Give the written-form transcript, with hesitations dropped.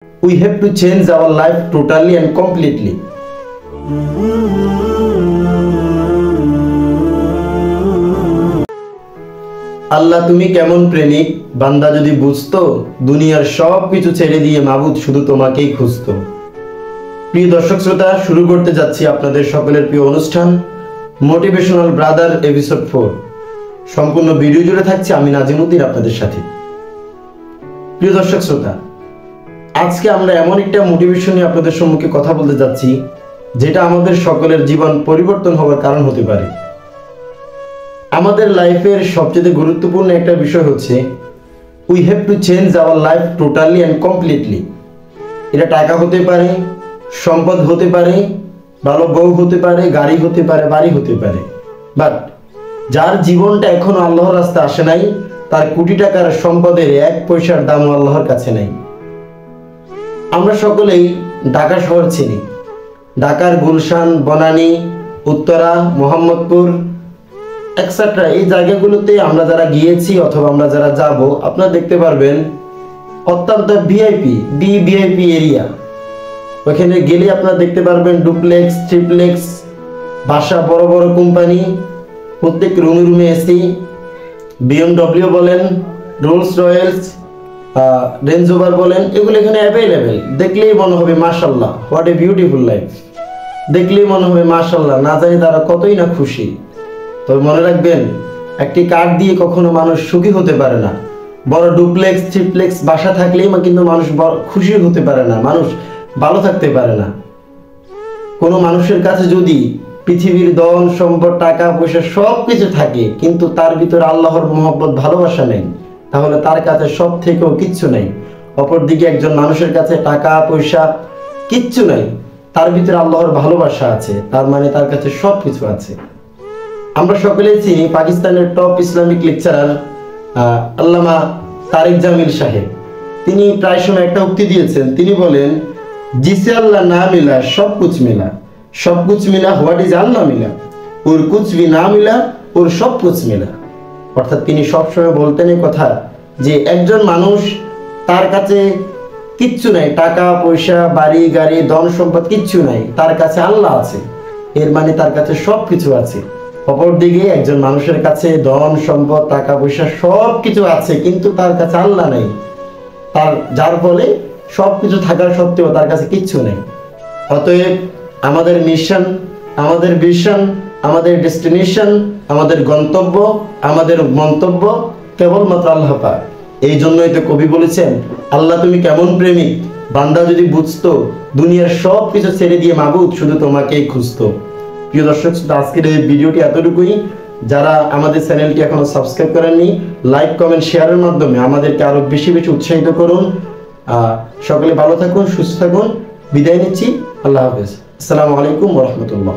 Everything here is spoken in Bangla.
We have to change our life totally and completely. আল্লাহ তুমি কেমন প্রেমিক, বান্দা যদি বুঝতো দুনিয়ার সব কিছু ছেড়ে দিয়ে মাবুদ শুধু তোমাকেই খুঁজতো। প্রিয় দর্শক শ্রোতা, শুরু করতে যাচ্ছি আপনাদের সকলের প্রিয় অনুষ্ঠান মোটিভেশনাল ব্রাদার এপিসোড 4। সম্পূর্ণ ভিডিও জুড়ে থাকছে আমি নাজিমুদ্দিন আপনাদের সাথে। প্রিয় দর্শক শ্রোতা, আজকে আমরা এমন একটা মোটিভেশন নিয়ে আপনাদের সম্মুখে কথা বলতে যাচ্ছি যেটা আমাদের সকলের জীবন পরিবর্তন হওয়ার কারণ হতে পারে। আমাদের লাইফের সবচেয়ে গুরুত্বপূর্ণ একটা বিষয় হচ্ছে we have to change our life totally and completely. এটা টাকা হতে পারে, সম্পদ হতে পারে, ভালো বউ হতে পারে, গাড়ি হতে পারে, বাড়ি হতে পারে, বাট যার জীবনটা এখনো আল্লাহর রাস্তায় আসে নাই, তার কোটি টাকার সম্পদের এক পয়সার দামও আল্লাহর কাছে নাই। আমরা সকলেই ঢাকা শহর চিনি। ঢাকার গুলশান, বনানী, উত্তরা, মোহাম্মদপুর এক্সেট্রা এই জায়গাগুলোতে আমরা যারা গিয়েছি অথবা আমরা যারা যাব, আপনারা দেখতে পারবেন অত্যন্ত ভিআইপি এরিয়া। ওখানে গেলে আপনারা দেখতে পারবেন ডুপ্লেক্স, ট্রিপ্লেক্স বাসা, বড় বড় কোম্পানি, প্রত্যেক রুমে রুমে এসি, BMW বলেন, রোলস রয়েলস, রেঞ্জ রোভার বলেন, এগুলো এখানে অ্যাভেলেবেল। দেখলেই মনে হবে মাশাআল্লাহ, হোয়াট এ বিউটিফুল লাইফ। দেখলেই মনে হবে মাশাআল্লাহ, না জানি তারা কতই না খুশি। তবে মনে রাখবেন, একটি কার্ড দিয়ে কখনো মানুষ সুখী হতে পারে না। বড় ডুপ্লেক্স, ট্রিপ্লেক্স বাসা থাকলেই কিন্তু মানুষ খুশি হতে পারে না, মানুষ ভালো থাকতে পারে না। কোনো মানুষের কাছে যদি পৃথিবীর ধন সম্পদ, টাকা পয়সা সব কিছু থাকে, কিন্তু তার ভিতরে আল্লাহর মহব্বত, ভালোবাসা নেই, তাহলে তার কাছে সব থেকেও কিচ্ছু নেই। অপরদিকে একজন মানুষের কাছে টাকা পয়সা কিচ্ছু নাই, তার ভিতরে আল্লাহর ভালোবাসা আছে, তার মানে তার কাছে সব কিছু আছে। আমরা সকলেই চিনি পাকিস্তানের টপ ইসলামিক লেকচারার আল্লামা তারিক জামিল সাহেব। তিনি প্রায় সময় একটা উক্তি দিয়েছেন। তিনি বলেন, জিসে আল্লাহ না মিলা সব কুছ মিলা, সব কুছ মিলা হোয়াট ইজ আল্লাহ মিলা, ওর কুছ ভি না মিলা ওর সব কুছ মিলা। অর্থাৎ তিনি সবসময় বলতেন এই কথা যে একজন মানুষ, তার কাছে কিচ্ছু নাই, টাকা পয়সা, বাড়ি গাড়ি, ধন সম্পদ কিচ্ছু নাই, তার কাছে আল্লাহ আছে, এর মানে তার কাছে সব কিছু আছে। অপরদিকে একজন মানুষের কাছে ধন সম্পদ, টাকা পয়সা সব কিছু আছে, কিন্তু তার কাছে আল্লাহ নেই, যার ফলে সব কিছু থাকার সত্ত্বেও তার কাছে কিচ্ছু নেই। অতএব আমাদের মিশন, আমাদের ভিশন, আমাদের ডেস্টিনেশন, আমাদের গন্তব্য, আমাদের মন্তব্য কেবলমাত্র আল্লাহ পাক। এই জন্যই তো কবি বলেছেন, আল্লাহ তুমি কেমন প্রেমিক, বান্দা যদি বুঝতো দুনিয়ার সব কিছু ছেড়ে দিয়ে মাবুদ শুধু তোমাকেই খুঁজতো। প্রিয় দর্শক, আজকের এই ভিডিওটি এতটুকুই। যারা আমাদের চ্যানেলটি এখনো সাবস্ক্রাইব করেননি, লাইক কমেন্ট শেয়ারের মাধ্যমে আমাদেরকে আরো বেশি বেশি উৎসাহিত করুন। সকলে ভালো থাকুন, সুস্থ থাকুন। বিদায় নিচ্ছি, আল্লাহ হাফেজ। আসসালামু আলাইকুম ওয়া রাহমাতুল্লাহ।